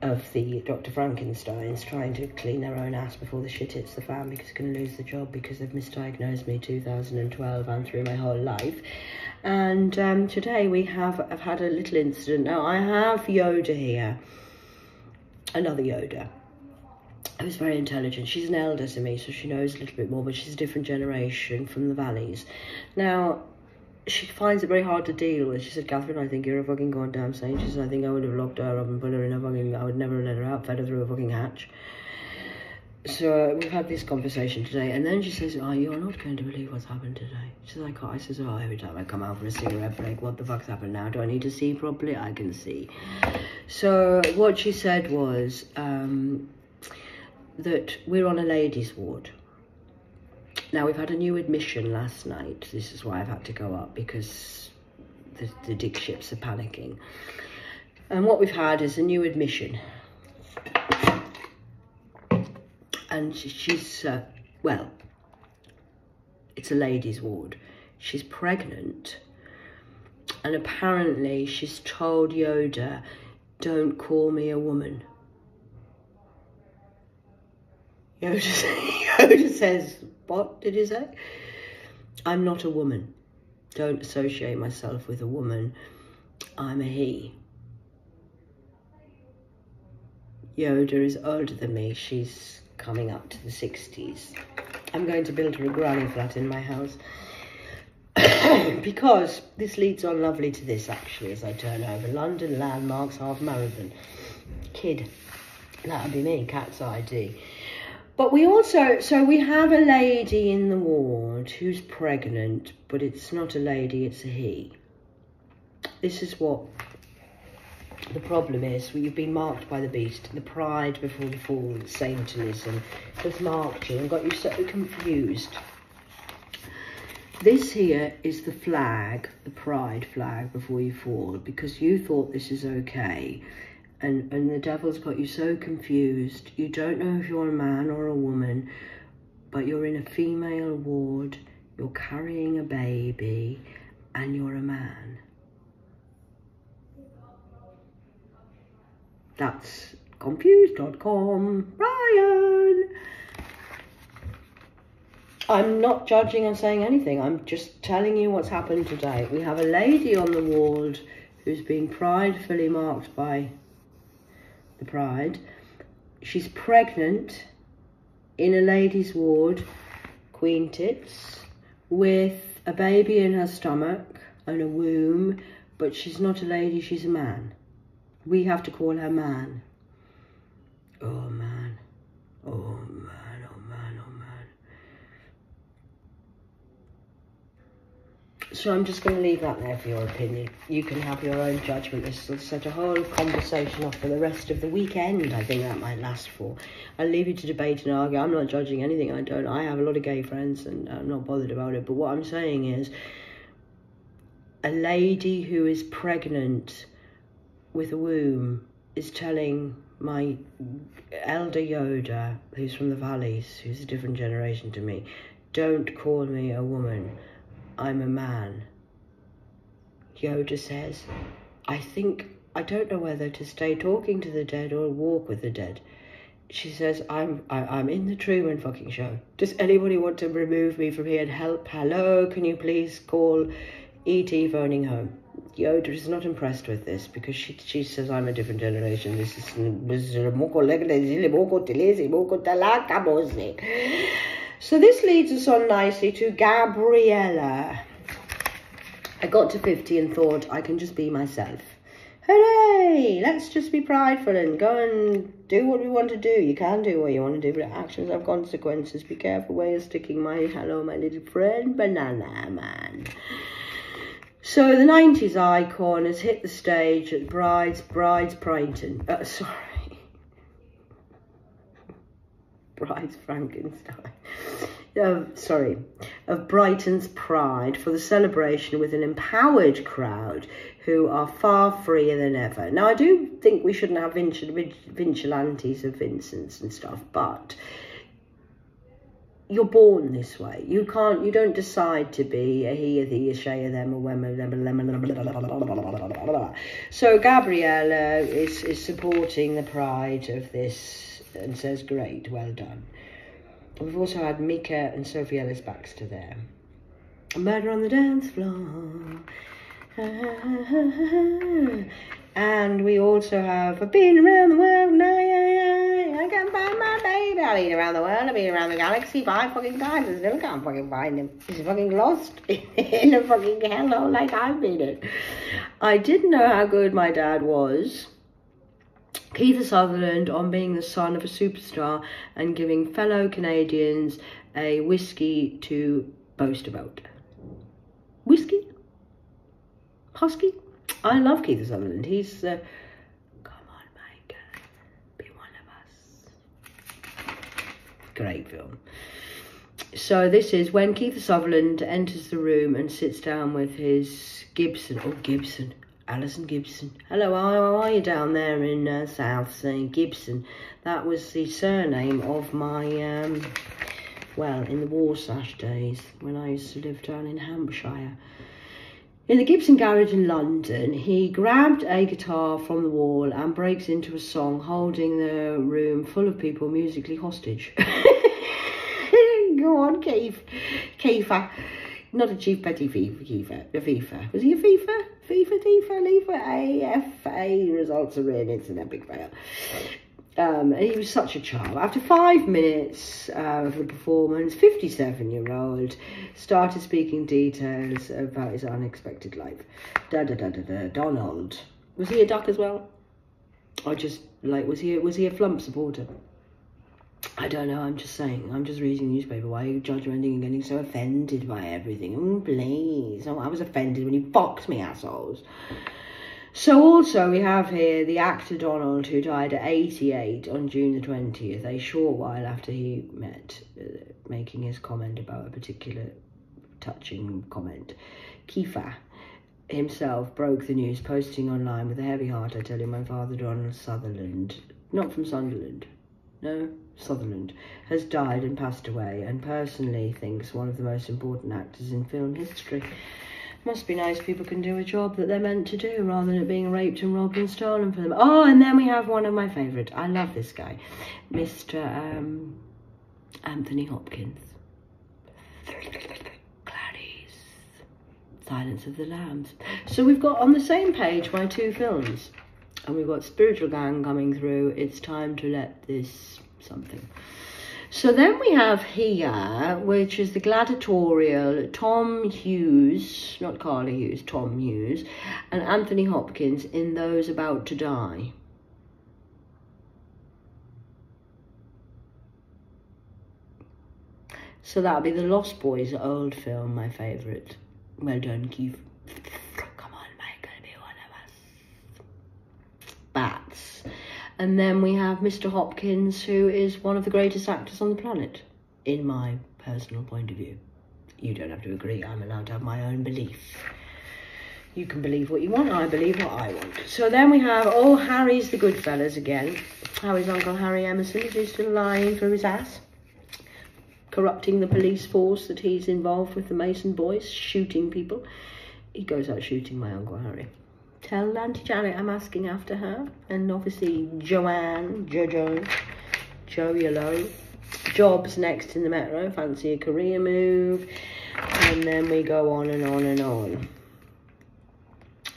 of the Dr. Frankensteins, trying to clean their own ass before the shit hits the fan, because they're going to lose the job because they've misdiagnosed me 2012 and through my whole life. And today I've had a little incident. Now I have Yoda here, another Yoda, who's very intelligent. She's an elder to me, so she knows a little bit more, but she's a different generation from the valleys. Now, she finds it very hard to deal with. She said, Catherine, I think you're a fucking goddamn saint. She said, I think I would have locked her up and put her in a fucking, I would never let her out, fed her through a fucking hatch. So we've had this conversation today, and then she says, oh, you're not going to believe what's happened today. She says, I can't. I says, oh, every time I come out for a cigarette break, what the fuck's happened now? Do I need to see properly? I can see. So what she said was that we're on a ladies' ward. Now, we've had a new admission last night. This is why I've had to go up, because the dick ships are panicking. And what we've had is a new admission. And she's, well, it's a ladies' ward. She's pregnant. And apparently she's told Yoda, don't call me a woman. Yoda says, what did you say? I'm not a woman. Don't associate myself with a woman. I'm a he. Yoda is older than me. She's coming up to the 60s. I'm going to build her a granny flat in my house. Because this leads on lovely to this, actually, as I turn over. London Landmarks Half Marathon. Kid. That'll be me, Cat's ID. But we also, so we have a lady in the ward who's pregnant, but it's not a lady, it's a he. This is what the problem is. You've been marked by the beast. The pride before the fall, Satanism, has marked you and got you so confused. This here is the flag, the pride flag before you fall, because you thought this is okay. And the devil's got you so confused. You don't know if you're a man or a woman, but you're in a female ward, you're carrying a baby, and you're a man. That's confused.com. Ryan! I'm not judging or saying anything. I'm just telling you what's happened today. We have a lady on the ward who's been pridefully marked by the pride. She's pregnant in a ladies' ward, queen tits, with a baby in her stomach and a womb, but she's not a lady, she's a man. We have to call her man. Oh man, oh man, oh man, oh man. So I'm just going to leave that there for your opinion. You can have your own judgment. This will set a whole conversation off for the rest of the weekend. I think that might last for. I'll leave you to debate and argue. I'm not judging anything. I have a lot of gay friends and I'm not bothered about it. But what I'm saying is, a lady who is pregnant with a womb is telling my elder Yoda, who's from the valleys, who's a different generation to me, don't call me a woman. I'm a man. Yoda says, I don't know whether to stay talking to the dead or walk with the dead. She says, I'm in the Truman fucking show. Does anybody want to remove me from here and help? Hello, can you please call E.T. phoning home? Yoda is not impressed with this because she says I'm a different generation. This is so this leads us on nicely to Gabriella. I got to 50 and thought I can just be myself. Hooray! Let's just be prideful and go and do what we want to do. You can do what you want to do, but actions have consequences. Be careful where you're sticking my hello, my little friend, banana man. So the 90s icon has hit the stage at Bride's Brighton. Bride's Frankenstein. Of Brighton's Pride for the celebration with an empowered crowd who are far freer than ever. Now, I do think we shouldn't have vigilantes of Vincents and stuff, but you're born this way. You don't decide to be a he, a thee, a she, a them, a wem, a them. So Gabriella is supporting the pride of this and says, great, well done. We've also had Mika and Sophie Ellis Baxter there. Murder on the dance floor. And we also have, I've been around the world now, I can't find my baby. I've been around the world, I've been around the galaxy 5 fucking times. I still can't fucking find him. He's fucking lost in a fucking hellhole like I've been in. I didn't know how good my dad was. Keith Sutherland on being the son of a superstar and giving fellow Canadians a whiskey to boast about. Whiskey? Husky? I love Keith Sutherland. He's, come on, Mike, be one of us. Great film. So this is when Keith Sutherland enters the room and sits down with his Gibson. Oh, Gibson. Alison Gibson. Hello, how are you down there in South Sea? Gibson. That was the surname of my, well, in the Warsash days when I used to live down in Hampshire. In the Gibson garage in London, he grabbed a guitar from the wall and breaks into a song, holding the room full of people musically hostage. Go on, Keith. Kiefer. Not a Chief Petty FIFA. A FIFA. Was he a FIFA? AFA. Results are in. It's an epic fail. He was such a charm. After 5 minutes of the performance, 57-year-old started speaking details about his unexpected life. Donald. Was he a duck as well? Or just like was he a Flump supporter? I don't know, I'm just saying. I'm just reading the newspaper. Why are you judgmenting and getting so offended by everything? Oh, please. Oh, I was offended when you fucked me, assholes. So also we have here the actor Donald, who died at 88 on June the 20th, a short while after he met, making his comment about a particular touching comment. Kiefer himself broke the news, posting online, "With a heavy heart, I tell you, my father, Donald Sutherland," not from Sunderland, no, Sutherland, "has died and passed away, and personally thinks one of the most important actors in film history." Must be nice people can do a job that they're meant to do, rather than it being raped and robbed and stolen from them. Oh, and then we have one of my favourite. I love this guy, Mr. Anthony Hopkins. Clarice, Silence of the Lambs. So we've got on the same page my two films, and we've got Spiritual Gang coming through. It's time to let this something. So then we have here, which is the gladiatorial, Tom Hughes, not Carly Hughes, Tom Hughes, and Anthony Hopkins in Those About to Die. So that'll be the Lost Boys old film, my favourite. Well done, Keith. Come on, Michael, be one of us. Bats. And then we have Mr. Hopkins, who is one of the greatest actors on the planet, in my personal point of view. You don't have to agree. I'm allowed to have my own belief. You can believe what you want. I believe what I want. So then we have, oh, Harry's the Goodfellas again. How is Uncle Harry Emerson? Is he still lying for his ass? Corrupting the police force that he's involved with, the Mason boys, shooting people. He goes out shooting my Uncle Harry. Tell Auntie Janet I'm asking after her. And obviously Joanne, Joe Yellow. Jobs next in the Metro. Fancy a career move. And then we go on and on and on.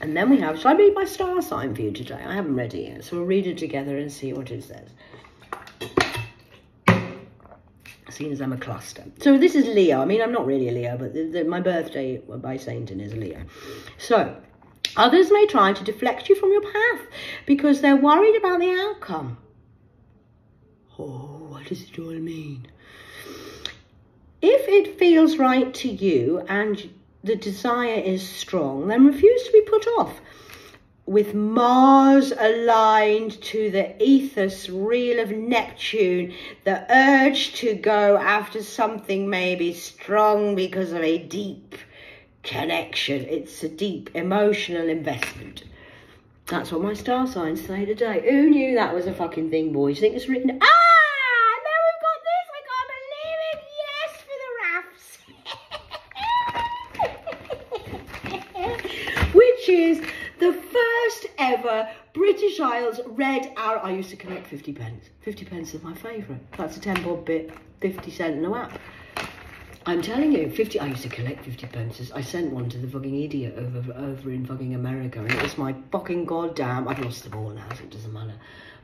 And then we have, shall I read my star sign for you today? I haven't read it yet, so we'll read it together and see what it says. Seeing as I'm a cluster. So this is Leo. I mean, I'm not really a Leo, but my birthday by Sainton is Leo. So, others may try to deflect you from your path because they're worried about the outcome. Oh, what does it all mean? If it feels right to you and the desire is strong, then refuse to be put off. With Mars aligned to the ethos reel of Neptune, the urge to go after something may be strong because of a deep connection. It's a deep emotional investment. That's what my star signs say today. Who knew that was a fucking thing, boys? You think it's written? Ah! Now we've got this. I can't believe it. Yes, for the rafts. Which is the first ever British Isles red arrow. I used to collect 50 pence. 50 pence is my favourite. That's a 10-bob bit, 50 cent in a whap. I'm telling you, 50. I used to collect 50 pences. I sent one to the fucking idiot over in fucking America, and it was my fucking goddamn. I've lost them all now, so it doesn't matter.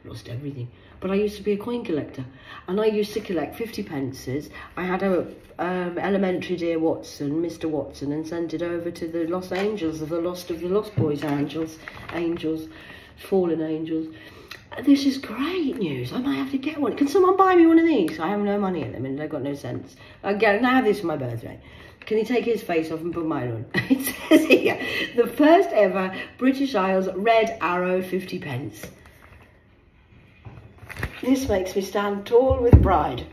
I've lost everything. But I used to be a coin collector, and I used to collect 50 pences. I had a elementary dear Watson, Mr. Watson, and sent it over to the Los Angels of the Lost Boys angels, fallen angels. This is great news. I might have to get one. Can someone buy me one of these? I have no money in them and they've got no sense. Again, I have this for my birthday. Can he take his face off and put mine on? It says here, the first ever British Isles red arrow 50 pence. This makes me stand tall with pride.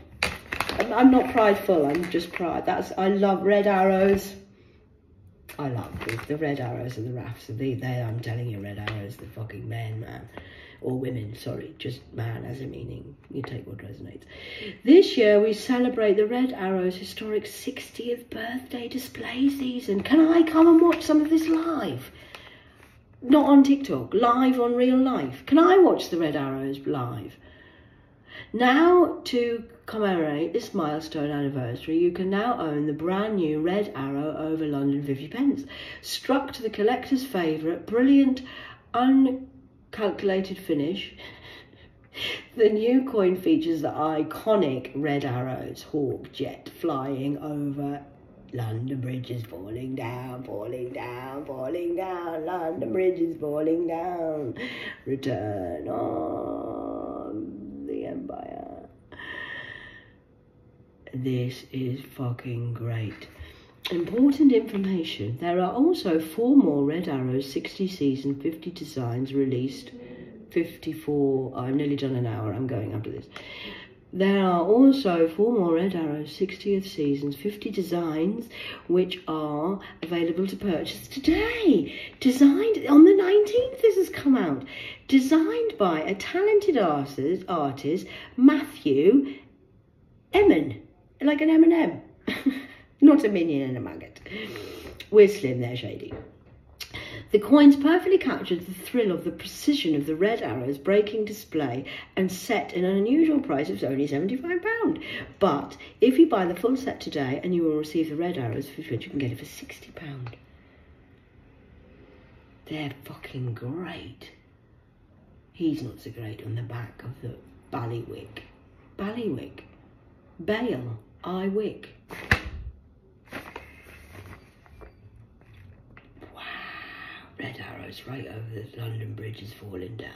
I'm not prideful, I'm just proud. I love red arrows. I love the red arrows and the rafts. I'm telling you, red arrows, the fucking men, man. Or women, sorry, just man as a meaning. You take what resonates. This year we celebrate the Red Arrow's historic 60th birthday display season. Can I come and watch some of this live? Not on TikTok, live on real life. Can I watch the Red Arrows live? Now, to commemorate this milestone anniversary, you can now own the brand new Red Arrow over London 50 pence. Struck to the collector's favourite, brilliant, uncalculated finish. The new coin features the iconic red arrows, hawk jet flying over. London Bridge is falling down, falling down, falling down. London Bridge is falling down. Return on the Empire. this is fucking great. Important information. There are also 4 more Red Arrows 60 season 50 designs released. 54. I've nearly done an hour. I'm going after this. There are also 4 more Red Arrows 60th seasons 50 designs which are available to purchase today. Designed on the 19th, this has come out. Designed by a talented artist Matthew Emmon, like an M&M. Not a minion and a maggot. We're slim, they're shady. The coins perfectly captured the thrill of the precision of the Red Arrows breaking display and set in an unusual price of only £75. But if you buy the full set today, and you will receive the Red Arrows, for which you can get it for £60. They're fucking great. He's not so great on the back of the ballywick. Ballywick. Bale. I wick. Red Arrows right over the London Bridge is falling down.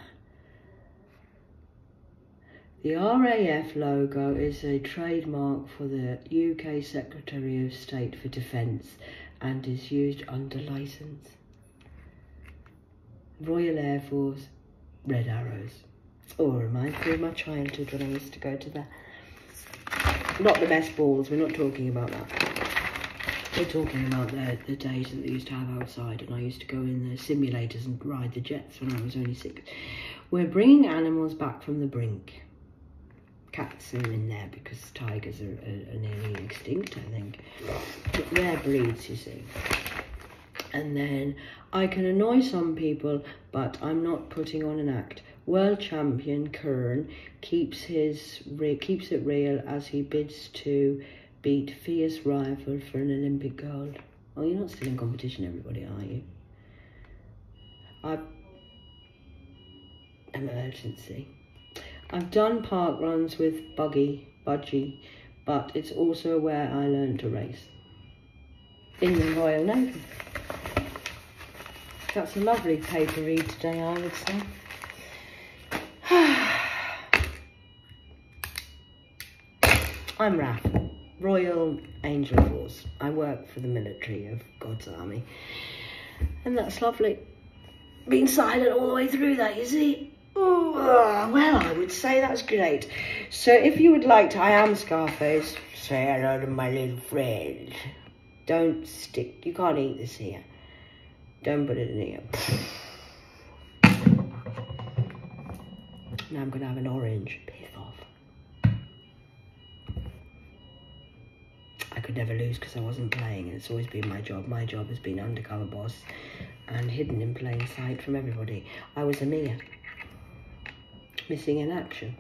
The RAF logo is a trademark for the UK Secretary of State for Defence and is used under licence. Royal Air Force, Red Arrows. Oh, it reminds me of my childhood when I used to go to the... Not the mess balls, we're not talking about that. We're talking about the days that they used to have outside, and I used to go in the simulators and ride the jets when I was only 6. We're bringing animals back from the brink. Cats are in there because tigers are nearly extinct, I think. But rare breeds, you see. And then I can annoy some people, but I'm not putting on an act. World champion Kern keeps it real as he bids to beat fierce rival for an Olympic gold. Oh, you're not still in competition, everybody, are you? Emergency. I've done park runs with Budgie, but it's also where I learned to race. In the Royal Navy. That's a lovely paper read today, I would say. I'm Raph. Royal Angel Force. I work for the military of God's army. And that's lovely. Being silent all the way through that, you see. Oh, well, I would say that's great. So if you would like to, I am Scarface. Say hello to my little friend. Don't stick, you can't eat this here. Don't put it in here. Now I'm going to have an orange. Piss off. I could never lose because I wasn't playing, and it's always been my job. My job has been undercover boss and hidden in plain sight from everybody. I was a Mia, missing in action.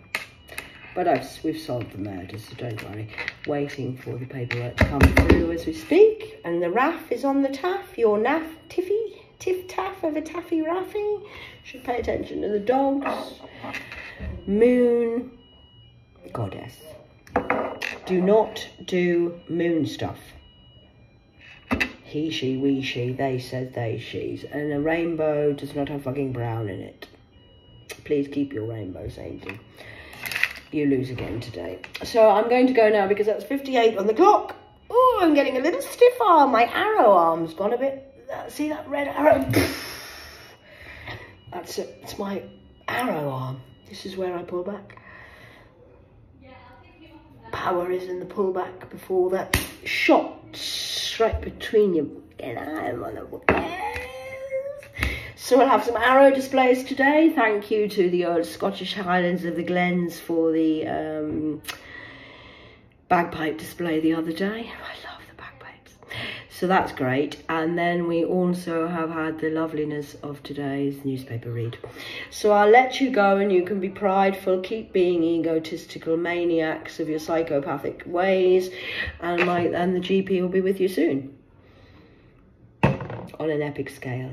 But we've solved the murder, so don't worry. Waiting for the paperwork to come through as we speak. And the RAF is on the taff. Your naff, Tiffy, tiff-taff of a taffy raffy. Should pay attention to the dogs. Moon, goddess. Do not do moon stuff. He, she, we, she, they said, they, she's. And a rainbow does not have fucking brown in it. Please keep your rainbows, Angel. You lose again today. So I'm going to go now because that's 58 on the clock. Oh, I'm getting a little stiff arm. My arrow arm's gone a bit. See that red arrow? That's it. It's my arrow arm. This is where I pull back. Power is in the pullback before that shot straight between you. And I'm on the... So we'll have some arrow displays today. Thank you to the old Scottish Highlands of the Glens for the bagpipe display the other day. I love the bagpipes. So that's great. And then we also have had the loveliness of today's newspaper read. So I'll let you go, and you can be prideful, keep being egotistical maniacs of your psychopathic ways, and the GP will be with you soon on an epic scale.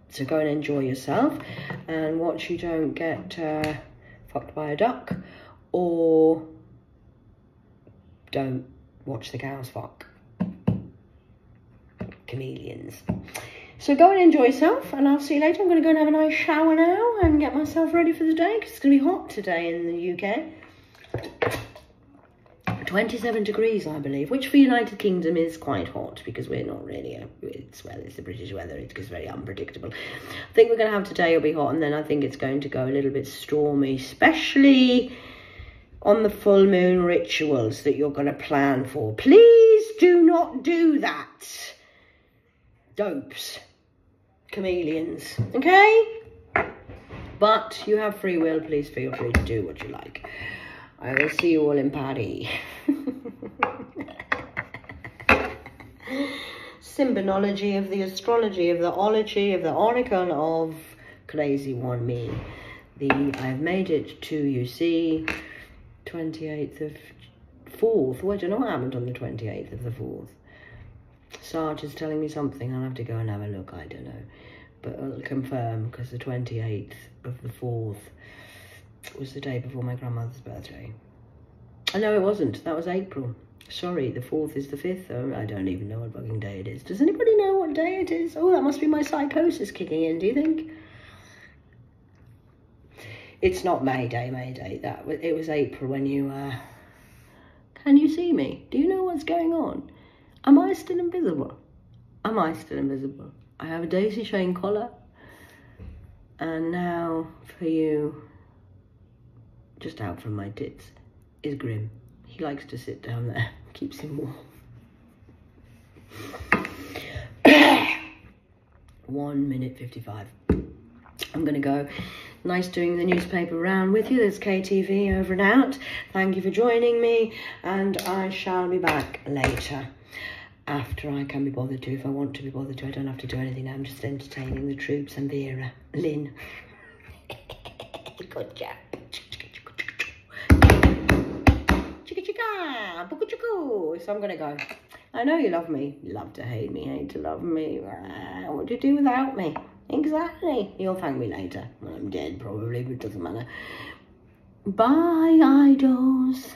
So go and enjoy yourself and watch you don't get fucked by a duck, or don't watch the cows fuck. Chameleons. So go and enjoy yourself, and I'll see you later. I'm going to go and have a nice shower now and get myself ready for the day because it's going to be hot today in the UK. 27 degrees, I believe, which for United Kingdom is quite hot because we're not really, it's the British weather, it's very unpredictable. I think we're going to have today will be hot, and then I think it's going to go a little bit stormy, especially on the full moon rituals that you're going to plan for. Please do not do that. Dopes. Chameleons. Okay? But you have free will. Please feel free to do what you like. I will see you all in Paris. Symbonology of the astrology, of the ology, of the oracle of crazy one me. I've made it to, you see, 28th of 4th. Well, I don't know what happened on the 28th of the 4th. Sarge is telling me something. I'll have to go and have a look. I don't know. But I'll confirm, because the 28th of the 4th was the day before my grandmother's birthday. Oh, no, it wasn't. That was April. Sorry, the 4th is the 5th. Oh, I don't even know what fucking day it is. Does anybody know what day it is? Oh, that must be my psychosis kicking in, do you think? It's not May Day. It was April when you, Can you see me? Do you know what's going on? Am I still invisible? Am I still invisible? I have a daisy chain collar. And now, for you, just out from my tits, is Grim. He likes to sit down there. Keeps him warm. 1 minute 55. I'm going to go. Nice doing the newspaper round with you. There's KTV over and out. Thank you for joining me. And I shall be back later. After I can be bothered to. If I want to be bothered to, I don't have to do anything. I'm just entertaining the troops and Vera. Lynn. Good job. So I'm going to go. I know you love me. You love to hate me, hate to love me. What would you do without me? Exactly. You'll thank me later. When I'm dead, probably, but it doesn't matter. Bye, idols.